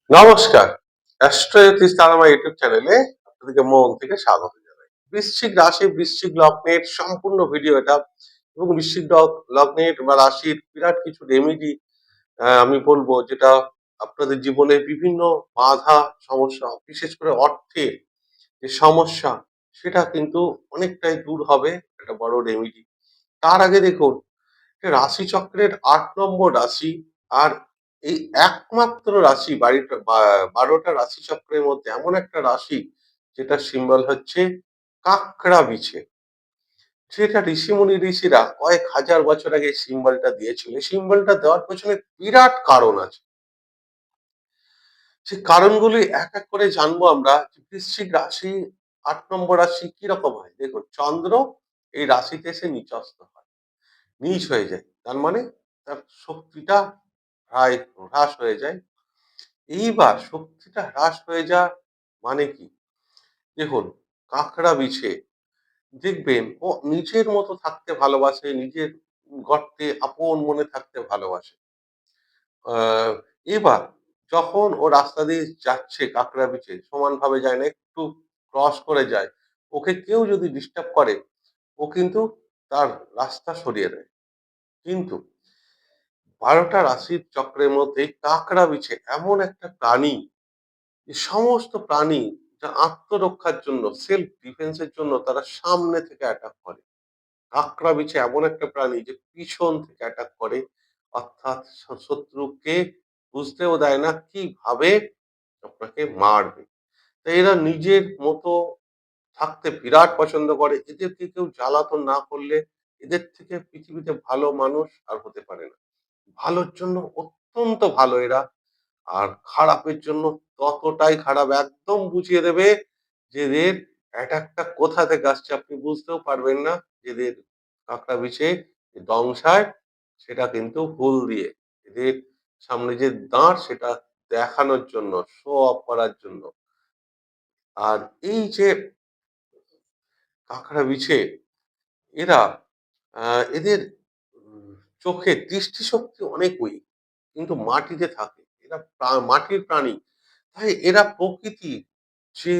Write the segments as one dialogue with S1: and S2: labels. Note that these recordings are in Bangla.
S1: নমস্কার। অ্যাস্ট্রো জ্যোতিষ তারমা ইউটিউব চ্যানেলে আপনাদেরকে মন থেকে স্বাগত জানাই। বৃশ্চিক রাশি, বৃশ্চিক লগ্নের সম্পূর্ণ ভিডিও এটা এবং বৃশ্চিক লগ্নের বা রাশির বিরাট কিছু রেমেডি আমি বলবো যেটা আপনাদের জীবনে বিভিন্ন বাধা, সমস্যা, বিশেষ করে অর্থের যে সমস্যা সেটা কিন্তু অনেকটাই দূর হবে। একটা বড় রেমেডি। তার আগে দেখুন রাশিচক্রের ৮ নম্বর রাশি আর এই একমাত্র রাশি ১২টা রাশিচক্রের মধ্যে এমন একটা রাশি যেটার সিম্বল হচ্ছে কাঁকড়া বিছে। সেটা ঋষিরা কয়েক হাজার বছর আগে এই সিম্বলটা দিয়েছিল। এই সিম্বলটা দেওয়ার পেছনে বিরাট কারণ আছে। সেই কারণগুলি এক এক করে জানবো আমরা। যে বৃশ্চিক রাশি ৮ নম্বর রাশি কিরকম হয়? দেখুন চন্দ্র এই রাশিতে এসে নিচস্থ হয়। নিচ হয়ে যায়। তার মানে তার শক্তিটা প্রায় হ্রাস হয়ে যায়। এইবার শক্তিটা হ্রাস হয়ে যাওয়া মানে কি? দেখুন কাঁকড়া বিছে দেখবেন ও নিজের মতো থাকতে ভালোবাসে, নিজের গর্তে আপন মনে থাকতে ভালোবাসে। আহ এবার যখন ও রাস্তা দিয়ে যাচ্ছে কাঁকড়া বিছে সমানভাবে যায় না, একটু ক্রস করে যায়। ওকে কেউ যদি ডিস্টার্ব করে ও কিন্তু তার রাস্তা সরিয়ে দেয়। কিন্তু ১২টা রাশির চক্রের মধ্যে কাঁকড়া বিছে এমন একটা প্রাণী, যে সমস্ত প্রাণী যা আত্মরক্ষার জন্য সেলফ ডিফেন্স এর জন্য তারা সামনে থেকে অ্যাটাক করে। কাঁকড়া বিছে এমন একটা প্রাণী যে পিছন থেকে অ্যাটাক করে, অর্থাৎ শত্রুকে বুঝতেও দেয় না কিভাবে আপনাকে মারবে। তাই এরা নিজের মতো থাকতে বিরাট পছন্দ করে। এদেরকে কেউ জ্বালাতন না করলে এদের থেকে পৃথিবীতে ভালো মানুষ আর হতে পারে না। ভালোর জন্য অত্যন্ত ভালো এরা, আর খারাপের জন্য ততটাই খারাপ। একদম বুঝিয়ে দেবে যে এদের অ্যাটাকটা কোথা থেকে আসছে আপনি বুঝতেও পারবেন না। যে এদের কাঁকড়া বিছে যে দংশায় সেটা কিন্তু ভুল দিয়ে। এদের সামনে যে দাঁড় সেটা দেখানোর জন্য, শো অফ করার জন্য। আর এই যে কাঁকড়া বিছে এরা এদের উম চোখের দৃষ্টিশক্তি অনেক উইক। কিন্তু মাটিতে থাকে। এরা মাটির প্রাণী। তাই এরা প্রকৃতির যে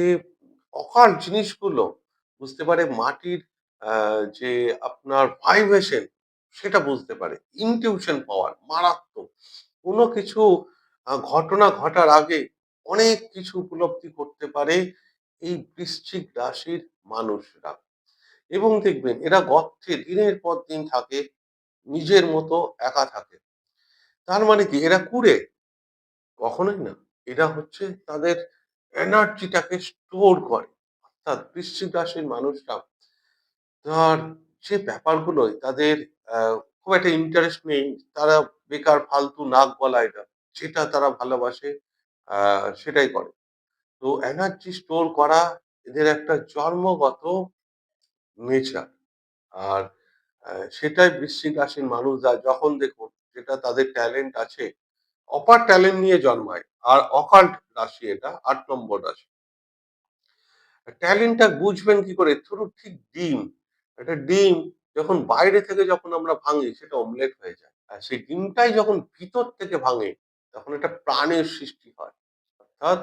S1: অকাল জিনিসগুলো বুঝতে পারে। মাটির যে আপনার ভাইব্রেশন সেটা বুঝতে পারে। ইনটিউশন পাওয়ার মারাত্মক। কোনো কিছু ঘটনা ঘটার আগে অনেক কিছু উপলব্ধি করতে পারে এই বৃশ্চিক রাশির মানুষরা। এবং দেখবেন এরা গর্তে দিনের পর দিন থাকে, নিজের মতো একা থাকে। তার মানে কি এরা কুঁড়ে? কখনোই না। এরা হচ্ছে তাদের এনার্জিটাকে স্টোর করে। অর্থাৎ বৃশ্চিক রাশির মানুষরা তার যে ব্যাপারগুলোয় তাদের খুব একটা ইন্টারেস্ট নেই। তারা বেকার ফালতু নাক গলায় না। যেটা তারা ভালোবাসে সেটাই করে। তো এনার্জি স্টোর করা এদের একটা জন্মগত নেচার। আর সেটাই বৃশ্চিক রাশির মানুষরা যখন দেখুন যেটা তাদের ট্যালেন্ট আছে, অপার ট্যালেন্ট নিয়ে জন্মায়। আর অকাল্ট রাশি এটা ৮ নম্বর রাশি। ট্যালেন্টটা বুঝবেন কি করে? থ্রু ঠিক ডিম। একটা ডিম যখন বাইরে থেকে যখন আমরা ভাঙি সেটা অমলেট হয়ে যায়। আর সেই ডিমটাই যখন ভিতর থেকে ভাঙে তখন একটা প্রাণের সৃষ্টি হয়। অর্থাৎ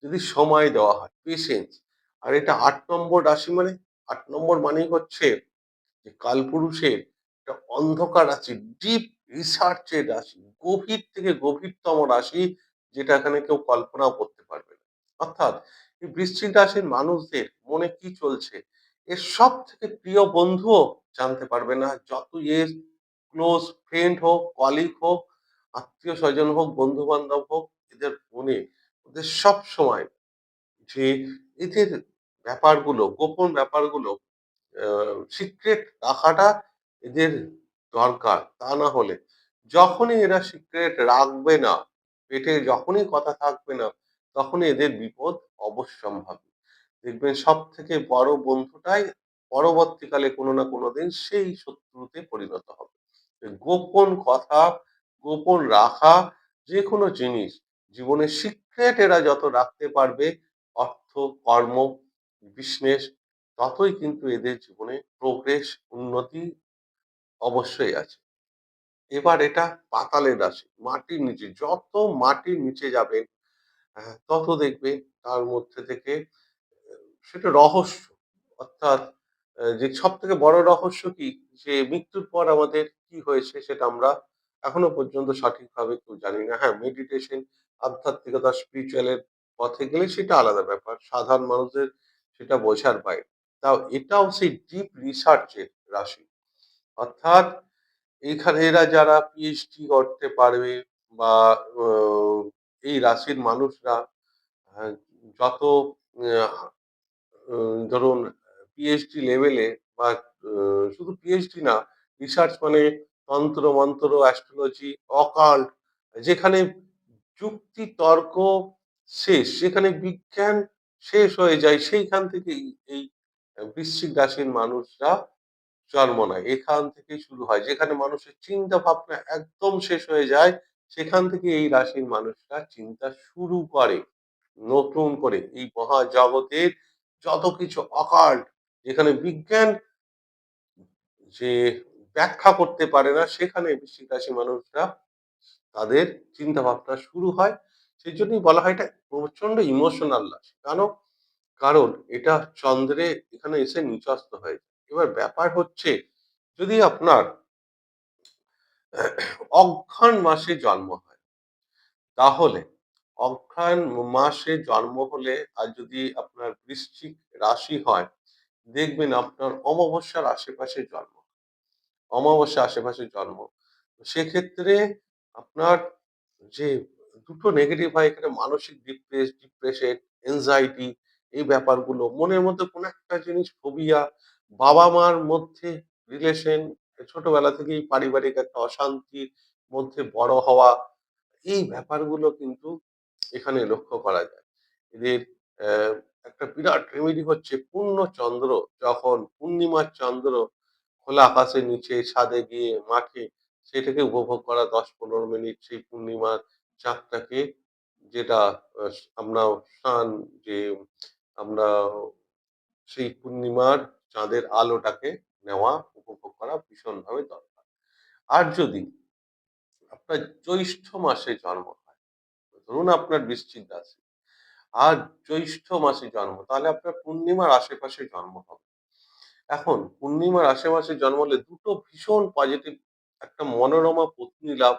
S1: যদি সময় দেওয়া হয়, পেশেন্স। আর এটা ৮ নম্বর রাশি মানে ৮ নম্বর মানেই হচ্ছে যে কালপুরুষের একটা অন্ধকার রাশি, ডিপ রিসার্চ এর রাশি, গভীর থেকে গভীরতম রাশি, যেটা এখানে কেউ কল্পনাও করতে পারবে না। অর্থাৎ এই বৃশ্চিক রাশির মানুষদের মনে কি চলছে এর সব থেকে প্রিয় বন্ধুও জানতে পারবে না। যত এর ক্লোজ ফ্রেন্ড হোক, কলিগ হোক, আত্মীয় স্বজন হোক, বন্ধু বান্ধব হোক, এদের মনে ওদের সব সময় যে এদের ব্যাপারগুলো, গোপন ব্যাপারগুলো সিক্রেট রাখাটা এদের দরকার। তা না হলে যখনই এরা সিক্রেট রাখবে না, পেটে যখনই কথা থাকবে না, তখনই এদের বিপদ অবশ্যম্ভাবী। দেখবেন সবথেকে বড় বন্ধুটাই পরবর্তীকালে কোনো না কোনোদিন সেই শত্রুতে পরিণত হবে। গোপন কথা, গোপন রাখা যেকোনো জিনিস জীবনের সিক্রেট এরা যত রাখতে পারবে, অর্থ, কর্ম, বিজনেস ততই কিন্তু এদের জীবনে প্রোগ্রেস, উন্নতি অবশ্যই আছে। এবার এটা পাতালের রাশি। মাটির নিচে যত মাটির নিচে যাবেন তত দেখবে তার মধ্যে থেকে সেটা রহস্য। অর্থাৎ যে সবথেকে বড় রহস্য কি? যে মৃত্যুর পর আমাদের কি হয়েছে সেটা আমরা এখনো পর্যন্ত সঠিকভাবে কেউ জানি না। হ্যাঁ, মেডিটেশন, আধ্যাত্মিকতা, স্পিরিচুয়াল এর পথে গেলে সেটা আলাদা ব্যাপার। সাধারণ মানুষদের সেটা বোঝার বাইরে। তাও এটাও সেই ডিপ রিসার্চ এর রাশি। অর্থাৎ এইখানে এরা যারা পিএইচডি করতে পারবে বা অ এই রাশির মানুষরা আ যত আ ধরুন পিএইচডি লেভেলে বা শুধু পিএইচডি না, রিসার্চ মানে তন্ত্র মন্ত্র, অ্যাস্ট্রোলজি, অকাল্ট, যেখানে যুক্তি তর্ক শেষ, যেখানে বিজ্ঞান শেষ হয়ে যায়, সেইখান থেকেই এই বৃশ্চিক রাশির মানুষরা জন্ম নেয়। এখান থেকেই শুরু হয়। যেখানে মানুষের চিন্তা ভাবনা একদম শেষ হয়ে যায়, সেখান থেকে এই রাশির মানুষরা চিন্তা শুরু করে। নতুন করে এই মহাজগতের যত কিছু অকাল্ট, যেখানে বিজ্ঞান যে ব্যাখ্যা করতে পারে না, সেখানে বৃশ্চিক রাশির মানুষরা তাদের চিন্তাভাবনা শুরু হয়। সেজন্যই বলা হয় এটা প্রচন্ড ইমোশনাল রাশি। কারণ এটা চন্দ্রে এখানে এসে নিচস্থ হয়ে যায়। এবার ব্যাপার হচ্ছে, যদি আপনার অগ্রহায়ণ মাসে জন্ম হয়, তাহলে অগ্রহায়ণ মাসে জন্ম হলে আর যদি আপনার বৃশ্চিক রাশি হয়, দেখবেন আপনার অমাবস্যার আশেপাশে জন্ম। অমাবস্যার আশেপাশে জন্ম। সেক্ষেত্রে আপনার যে দুটো নেগেটিভ হয় এখানে, মানসিক ডিপ্রেশন, এনজাইটি, এই ব্যাপারগুলো মনের মধ্যে কোনো একটা জিনিস, ফোবিয়া, বাবা-মার মধ্যে রিলেশন, ছোটবেলা থেকেই পারিবারিক একটা অশান্তির মধ্যে বড় হওয়া, এই ব্যাপারগুলো কিন্তু এখানে লক্ষ্য করা যায়। এদের একটা বিরাট রেমেডি হচ্ছে পূর্ণ চন্দ্র, যখন পূর্ণিমার চন্দ্র খোলা আকাশের নিচে ছাদে গিয়ে মাঠে সেটাকে উপভোগ করা ১০-১৫ মিনিট, সেই পূর্ণিমার চাঁদটাকে, যেটা আমরা সান যে আমরা সেই পূর্ণিমার চাঁদের আলোটাকে নেওয়া, উপভোগ করা ভীষণভাবে দরকার। আর যদি আপনার জ্যৈষ্ঠ মাসে জন্ম হয়, ধরুন আপনার বৃশ্চিক রাশি, আর জ্যৈষ্ঠ মাসে জন্ম, তাহলে আপনার পূর্ণিমার আশেপাশে জন্ম হবে। এখন পূর্ণিমার আশেপাশে জন্ম হলে দুটো ভীষণ পজিটিভ, একটা মনোরমা পত্নী লাভ,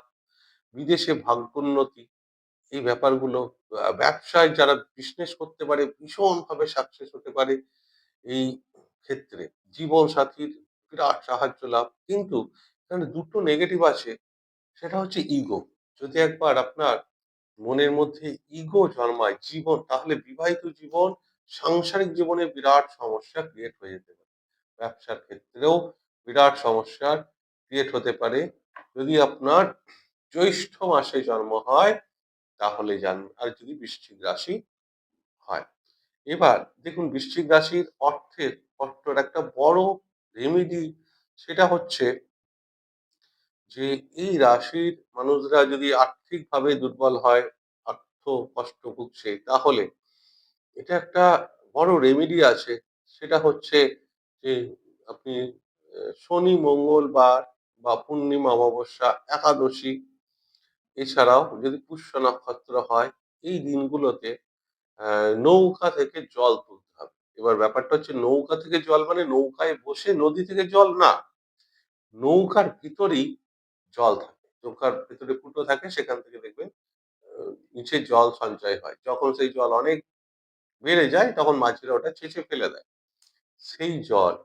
S1: বিদেশে ভাগ্যোন্নতি, এই ব্যাপারগুলো, ব্যবসায় যারা বিজনেস করতে পারে ভীষণভাবে সাকসেস হতে পারে এই ক্ষেত্রে, জীবন সাথীর বিরাট সাহায্য লাভ। কিন্তু এখানে দুটো নেগেটিভ আছে, সেটা হচ্ছে ইগো। যদি একবার আপনার মনের মধ্যে ইগো জন্মায় জীবন, তাহলে বিবাহিত জীবন, সাংসারিক জীবনে বিরাট সমস্যা ক্রিয়েট হয়ে যেতে পারে। ব্যবসার ক্ষেত্রেও বিরাট সমস্যার ক্রিয়েট হতে পারে। যদি আপনার জ্যৈষ্ঠ মাসে জন্ম হয়, তাহলে জানবেন। আর যদি বৃশ্চিক রাশি হয়, এবার দেখুন বৃশ্চিক রাশির অর্থের একটা বড় রেমেডি, সেটা হচ্ছে যে এই রাশির মানুষরা যদি আর্থিকভাবে দুর্বল হয়, অর্থ কষ্ট ভুগছে, তাহলে এটা একটা বড় রেমেডি আছে। সেটা হচ্ছে যে আপনি শনি, মঙ্গলবার বা পূর্ণিমা, অমাবস্যা, একাদশী, এছাড়াও যদি পুষ্য নক্ষত্র হয়, এই দিনগুলোতে নৌকা থেকে জল তুলতে হবে। এবার ব্যাপারটা হচ্ছে, নৌকা থেকে জল মানে নৌকায় বসে নদী থেকে জল না, নৌকার ভিতরেই জল থাকে। নৌকার ভেতরে ফুটো থাকে, সেখান থেকে দেখবেন নিচে জল সঞ্চয় হয়। যখন সেই জল অনেক বেড়ে যায়, তখন মাঝিরা ওটা ছেঁচে ফেলে দেয়। সেই জল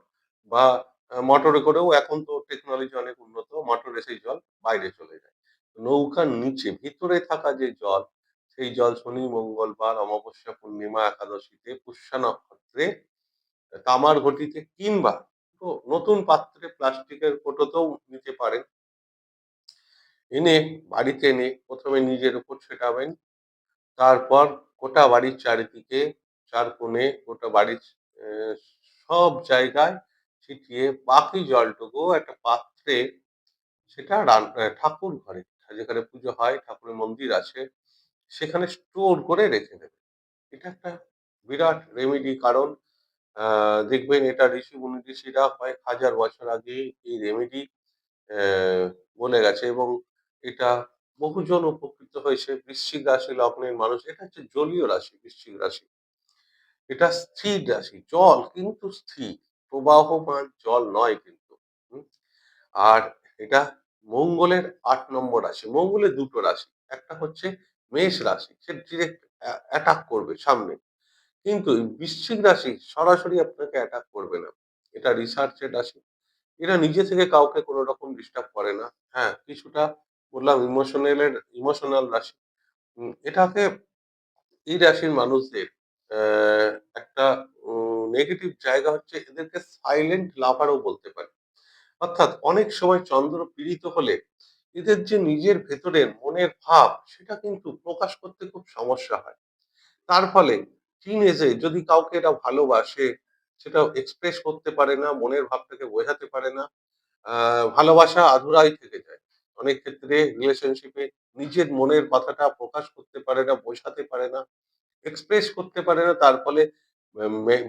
S1: বা মোটরে করেও, এখন তো টেকনোলজি অনেক উন্নত, মোটরে সেই জল বাইরে চলে যায়। নৌকার নিচে ভিতরে থাকা যে জল, সেই জল শনি, মঙ্গলবার, অমাবস্যা, পূর্ণিমা, একাদশীতে, পুষ্যা নক্ষত্রে তামার ঘটিতে কিংবা তো নতুন পাত্রে প্লাস্টিকের কৌটোতেও নিতে পারেন। এনে বাড়িতে এনে ১ম এ নিজের উপর ছেটাবেন। তারপর গোটা বাড়ির চারিদিকে, চার কোণে, গোটা বাড়ির সব জায়গায় ছিটিয়ে বাকি জলটুকু একটা পাত্রে, সেটা ঠাকুর ঘরে, যেখানে পুজো হয়, ঠাকুরের মন্দির আছে, সেখানে স্টোর করে রেখে দেবেন। এটা একটা বিরাট রেমেডি। কারণ দেখবেন এটা ঋষি-মুনি ঋষিরা কয়েক হাজার বছর আগে এই রেমেডি বলে গেছে, এবং এটা বহুজন উপকৃত হয়েছে বৃশ্চিক রাশি লগ্নের মানুষ। এটা হচ্ছে জলীয় রাশি বৃশ্চিক রাশি। এটা স্থির রাশি, জল কিন্তু স্থির, প্রবাহমান জল নয় কিন্তু। হুম? আর এটা মঙ্গলের ৮ নম্বর রাশি। মঙ্গলের ২ টো রাশি। একটা হচ্ছে মেষ রাশি, সে ডিরেক্ট অ্যাটাক করবে সামনে। কিন্তু এই বৃশ্চিক রাশি সরাসরি আপনাকে অ্যাটাক করবে না। এটা রিসার্চের রাশি। এরা নিজে থেকে কাউকে কোন রকম ডিস্টার্ব করে না। হ্যাঁ, কিছুটা বললাম ইমোশনাল রাশি। এটাকে এই রাশির মানুষদের একটা নেগেটিভ জায়গা হচ্ছে এদেরকে সাইলেন্ট লাভারও বলতে পারি। অর্থাৎ অনেক সময় চন্দ্র পীড়িত হলে এদের যে নিজের ভেতরের মনের ভাব সেটা কিন্তু প্রকাশ করতে খুব সমস্যা হয়। তার ফলে টিন এজে যদি কাউকে এরা ভালোবাসে সেটা এক্সপ্রেস করতে পারে না, মনের ভাবটাকে বোঝাতে পারে না। ভালোবাসা আধুরাই থেকে যায়। অনেক ক্ষেত্রে রিলেশনশিপে নিজের মনের কথাটা প্রকাশ করতে পারে না, বোঝাতে পারে না, এক্সপ্রেস করতে পারে না। তার ফলে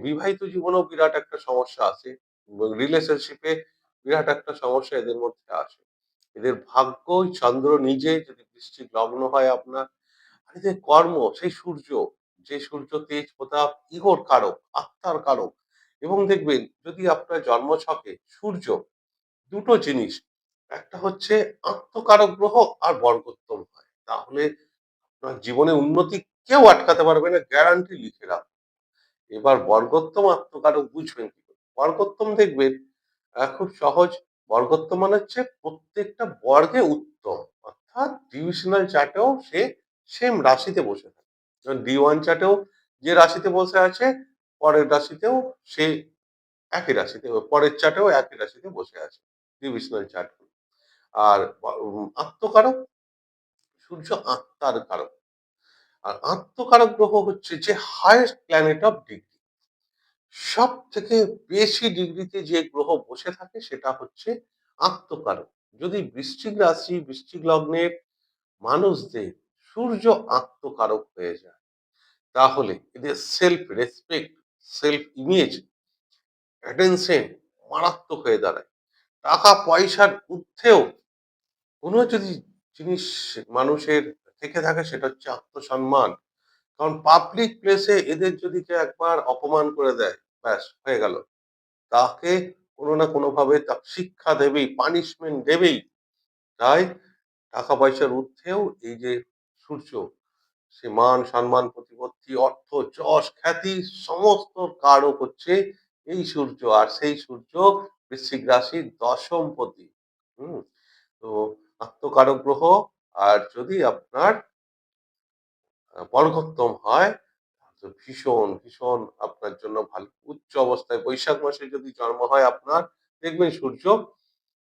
S1: বিবাহিত জীবনেও বিরাট একটা সমস্যা আছে এবং রিলেশনশিপে বিরাট একটা সমস্যা এদের মধ্যে আসে। এদের ভাগ্যই চন্দ্র নিজে যদি বৃশ্চিক লগ্ন হয় আপনার, আর এদের কর্ম সেই সূর্য, যে সূর্য তেজ প্রতাপ ইহর কারক, আত্মার কারক। এবং দেখবেন যদি আপনার জন্মছকে সূর্য দুটো জিনিস, একটা হচ্ছে আত্মকারক গ্রহ আর বর্গোত্তম হয়, তাহলে আপনার জীবনে উন্নতি কেউ আটকাতে পারবে না, গ্যারান্টি লিখে রাখ। এবার বর্গোত্তম আত্মকারক বুঝবেন কি করে? বর্গোত্তম দেখবেন খুব সহজ। বর্গোত্তম মানে হচ্ছে প্রত্যেকটা বর্গে উত্তম, অর্থাৎ ডিভিশনাল চার্টেও সে সেম রাশিতে বসে থাকে। যেমন D1 চার্টেও যে রাশিতে বসে আছে পরের রাশিতেও সে একই রাশিতে, পরের চার্টেও একই রাশিতে বসে আছে ডিভিশনাল চার্ট। আর আত্মকারক, সূর্য আত্মার কারক। আর আত্মকারক গ্রহ হচ্ছে যে হাইয়েস্ট প্ল্যানেট অফ ডিগ্রি, সব থেকে বেশি ডিগ্রিতে যে গ্রহ বসে থাকে সেটা হচ্ছে আত্মকারক। যদি বৃশ্চিক রাশি বৃশ্চিক লগ্নের মানুষদের সূর্য আত্মকারক হয়ে যায়, তাহলে এদের self respect, self image, attention মারাত্মক হয়ে দাঁড়ায়। টাকা পয়সার ঊর্ধ্বেও কোনো যদি জিনিস মানুষের থেকে থাকে সেটা হচ্ছে আত্মসম্মান। কারণ পাবলিক প্লেসে এদের যদি কেউ একবার অপমান করে দেয়, ব্যাস হয়ে গেল। তাকে কোনো না কোনোভাবে তাকে শিক্ষা দেবেই, পানিশমেন্ট দেবেই। তাই টাকা পয়সার ঊর্ধ্বেও এই যে সূর্য, সে মান সম্মান প্রতিপত্তি অর্থ যশ খ্যাতি সমস্ত কারক হচ্ছে এই সূর্য। আর সেই সূর্য বৃশ্চিক রাশির দশম পতি। হুম, তো আত্মকারক গ্রহ। আর যদি আপনার বর্গোত্তম হয় তো ভীষণ ভীষণ আপনার জন্য ভালো। উচ্চ অবস্থায় বৈশাখ মাসে যদি জন্ম হয় আপনার, দেখবেন সূর্য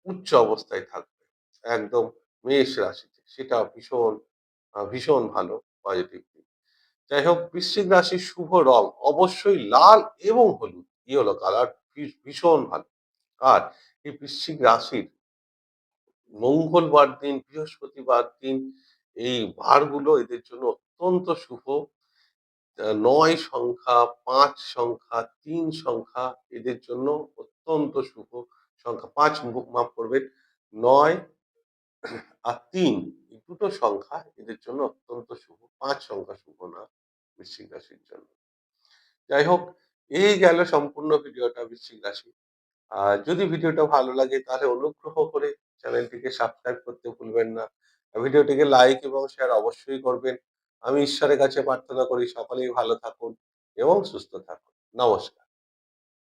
S1: উচ্চ অবস্থায় থাকবে একদম মেষ রাশিতে, সেটা ভীষণ ভীষণ ভালো পজিটিভ দিক। যাই হোক, বৃশ্চিক রাশির শুভ রং অবশ্যই লাল এবং হলুদ, ইয়েলো কালার ভীষণ ভালো। আর এই বৃশ্চিক রাশির মঙ্গলবার দিন, বৃহস্পতিবার দিন এই বারগুলো এদের জন্য অত্যন্ত শুভ। ৯ সংখ্যা, ৫ সংখ্যা, ৩ সংখ্যা এদের জন্য অত্যন্ত শুভ সংখ্যা। ৫ মাফ করবেন, ৯ আর ৩ এই দুটো সংখ্যা এদের জন্য অত্যন্ত শুভ। ৫ সংখ্যা শুভ না বৃশ্চিক রাশির জন্য। যাই হোক, এই গেল সম্পূর্ণ ভিডিওটা বৃশ্চিক রাশি। আর যদি ভিডিওটা ভালো লাগে তাহলে অনুগ্রহ করে চ্যানেলটিকে সাবস্ক্রাইব করতে ভুলবেন না। ভিডিওটিকে লাইক এবং শেয়ার অবশ্যই করবেন। আমি ঈশ্বরের কাছে প্রার্থনা করি সকলেই ভালো থাকুন এবং সুস্থ থাকুন। নমস্কার।